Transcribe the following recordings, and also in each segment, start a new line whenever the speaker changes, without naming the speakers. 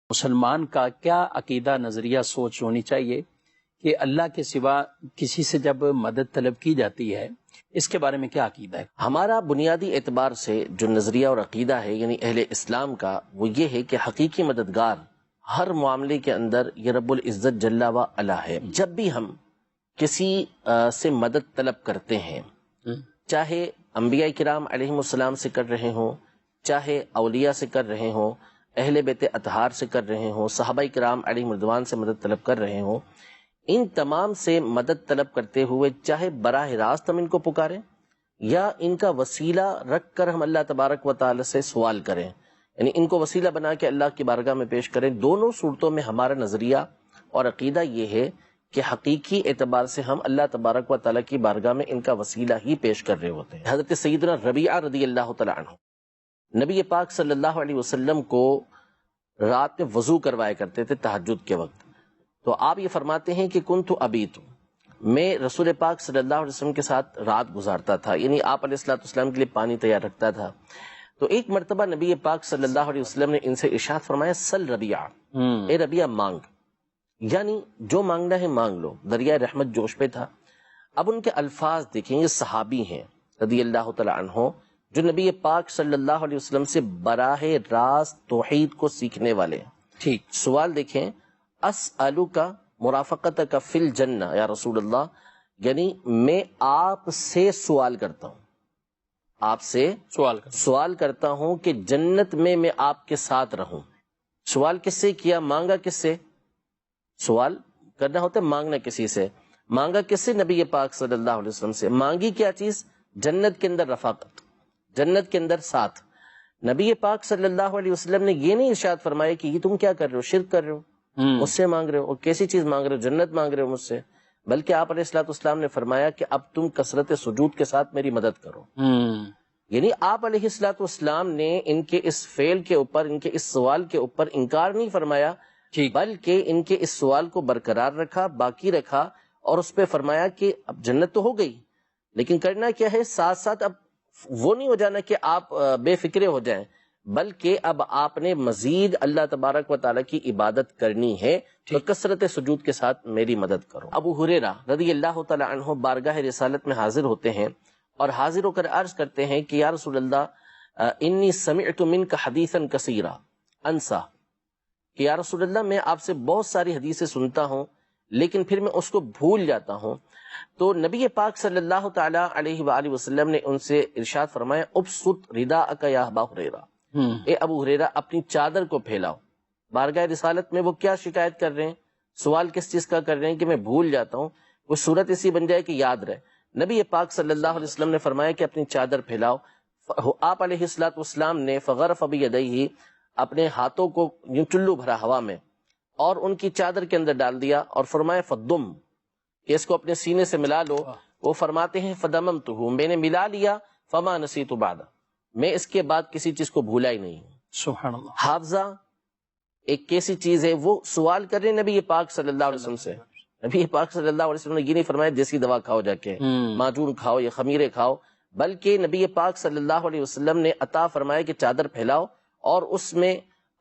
مسلمان کا کیا عقیدہ، نظریہ، سوچ ہونی چاہیے کہ اللہ کے سوا کسی سے جب مدد طلب کی جاتی ہے، اس کے بارے میں کیا عقیدہ ہے؟
ہمارا بنیادی اعتبار سے جو نظریہ اور عقیدہ ہے یعنی اہل اسلام کا، وہ یہ ہے کہ حقیقی مددگار ہر معاملے کے اندر یہ رب العزت جل و علا ہے۔ جب بھی ہم کسی سے مدد طلب کرتے ہیں، چاہے انبیاء کرام علیہم السلام سے کر رہے ہوں، چاہے اولیاء سے کر رہے ہوں، اہل بیت اطہار سے کر رہے ہوں، صحابہ کرام علیہم رضوان سے مدد طلب کر رہے ہوں، ان تمام سے مدد طلب کرتے ہوئے چاہے براہ راست ہم ان کو پکاریں یا ان کا وسیلہ رکھ کر ہم اللہ تبارک و تعالی سے سوال کریں، یعنی ان کو وسیلہ بنا کے اللہ کی بارگاہ میں پیش کریں، دونوں صورتوں میں ہمارا نظریہ اور عقیدہ یہ ہے کہ حقیقی اعتبار سے ہم اللہ تبارک و تعالی کی بارگاہ میں ان کا وسیلہ ہی پیش کر رہے ہوتے ہیں۔ حضرت سیدنا ربیعہ رضی اللہ تعالیٰ عنہ نبی پاک صلی اللہ علیہ وسلم کو رات میں وضو کروایا کرتے تھے تہجد کے وقت، تو آپ یہ فرماتے ہیں کہ کنت ابیت، میں رسول پاک صلی اللہ علیہ وسلم کے ساتھ رات گزارتا تھا، یعنی آپ علیہ الصلوۃ والسلام کے لیے پانی تیار رکھتا تھا۔ تو ایک مرتبہ نبی پاک صلی اللہ علیہ وسلم نے ان سے ارشاد فرمایا سل ربیعہ، اے ربیعہ مانگ، یعنی جو مانگنا ہے مانگ لو، دریائے رحمت جوش پہ تھا۔ اب ان کے الفاظ دیکھیں، یہ صحابی ہیں رضی اللہ تعالی عنہ جو نبی پاک صلی اللہ علیہ وسلم سے براہ راست توحید کو سیکھنے والے۔
ٹھیک،
سوال دیکھیں، اسألک مرافقتک فی الجنہ یا رسول اللہ، یعنی میں آپ سے سوال کرتا ہوں، آپ سے سوال کرتا ہوں کہ جنت میں آپ کے ساتھ رہوں۔ سوال کس سے کیا، مانگا کس سے؟ سوال کرنا ہوتا ہے مانگنا کسی سے، مانگا کس سے؟ نبی پاک صلی اللہ علیہ وسلم سے۔ مانگی کیا چیز؟ جنت کے اندر رفاقت، جنت کے اندر ساتھ۔ نبی پاک صلی اللہ علیہ وسلم نے یہ نہیں ارشاد فرمایا کہ یہ تم کیا کر رہے ہو، شرک کر رہے ہو، مجھ سے مانگ رہے ہو، اور کیسی چیز مانگ رہے ہو، جنت مانگ رہے ہو مجھ سے، بلکہ آپ علیہ الصلوۃ والسلام نے فرمایا کہ اب تم کثرت سجود کے ساتھ میری مدد کرو۔ یعنی آپ علیہ الصلوۃ والسلام نے ان کے اس فعل کے اوپر، ان کے اس سوال کے اوپر انکار نہیں فرمایا، بلکہ ان کے اس سوال کو برقرار رکھا، باقی رکھا، اور اس پہ فرمایا کہ اب جنت تو ہو گئی، لیکن کرنا کیا ہے، ساتھ ساتھ اب وہ نہیں ہو جانا کہ آپ بے فکرے ہو جائیں، بلکہ اب آپ نے مزید اللہ تبارک و تعالیٰ کی عبادت کرنی ہے، تو کثرت سجود کے ساتھ میری مدد کرو۔ ابو ہریرہ رضی اللہ تعالی عنہ بارگاہ رسالت میں حاضر ہوتے ہیں اور حاضر ہو کر عرض کرتے ہیں کہ یا رسول اللہ انی سمعت منک حدیثا کثیرا انسا، کہ یا رسول اللہ میں آپ سے بہت ساری حدیثیں سنتا ہوں لیکن پھر میں اس کو بھول جاتا ہوں۔ تو نبی پاک صلی اللہ تعالی علیہ وآلہ وسلم نے ان سے ارشاد فرمایا ابسط رداءک یا ابا ہریرہ، اے ابو ہریرہ اپنی چادر کو پھیلاؤ۔ بارگاہ رسالت میں وہ کیا شکایت کر رہے ہیں، سوال کس چیز کا کر رہے ہیں کہ میں بھول جاتا ہوں، وہ صورت اسی بن جائے کہ یاد رہے۔ نبی پاک صلی اللہ علیہ وسلم نے فرمایا کہ اپنی چادر پھیلاؤ۔ آپ علیہ الصلوۃ والسلام نے فغرف بیدیہ، اپنے ہاتھوں کو یوں چلو بھرا ہوا میں اور ان کی چادر کے اندر ڈال دیا، اور فرمایا فدم، کہ اس کو اپنے سینے سے ملا لو۔ وہ فرماتے ہیں فدممتہ، میں نے ملا لیا، فما نسیت بعد، میں اس کے بعد کسی چیز کو بھولا ہی نہیں۔
سبحان اللہ۔
حافظہ ایک کیسی چیز ہے، وہ سوال کر رہے ہیں نبی پاک صلی اللہ علیہ وسلم سے۔ نبی پاک صلی اللہ علیہ وسلم نے یہ نہیں فرمایا دیسی دوا کھاؤ، جا کے معجون کھاؤ یا خمیرے کھاؤ، بلکہ نبی پاک صلی اللہ علیہ وسلم نے عطا فرمایا کہ چادر پھیلاؤ، اور اس میں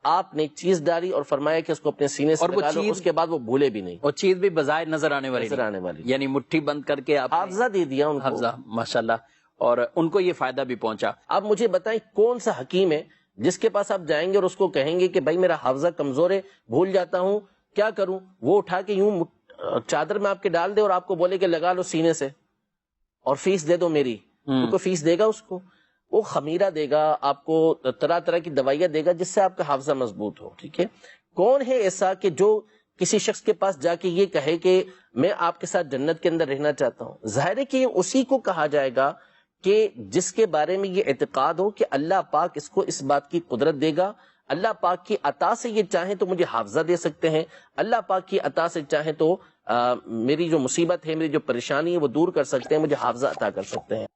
آپ نے چیز ڈالی اور فرمایا کہ اس کو اپنے سینے سے لگا لو، اس کے بعد وہ بھولے بھی نہیں،
اور چیز بھی بظاہر نظر آنے والی، یعنی مٹھی بند کر کے آپ
حافظہ دے دیا ان کو،
حافظہ، ماشاءاللہ، اور ان کو یہ فائدہ بھی پہنچا۔
اب مجھے بتائیں کون سا حکیم ہے جس کے پاس آپ جائیں گے اور اس کو کہیں گے کہ بھائی میرا حافظہ کمزور ہے، بھول جاتا ہوں، کیا کروں؟ وہ اٹھا کے یوں چادر میں آپ کے ڈال دے اور آپ کو بولے کہ لگا لو سینے سے اور فیس دے دو میری، تو فیس دے گا اس کو؟ وہ خمیرہ دے گا آپ کو، طرح طرح کی دوائیاں دے گا جس سے آپ کا حافظہ مضبوط ہو۔ ٹھیک ہے، کون ہے ایسا کہ جو کسی شخص کے پاس جا کے یہ کہے کہ میں آپ کے ساتھ جنت کے اندر رہنا چاہتا ہوں؟ ظاہر ہے کہ اسی کو کہا جائے گا کہ جس کے بارے میں یہ اعتقاد ہو کہ اللہ پاک اس کو اس بات کی قدرت دے گا، اللہ پاک کی عطا سے یہ چاہیں تو مجھے حافظہ دے سکتے ہیں، اللہ پاک کی عطا سے چاہیں تو میری جو مصیبت ہے، میری جو پریشانی ہے وہ دور کر سکتے ہیں، مجھے حافظہ عطا کر سکتے ہیں۔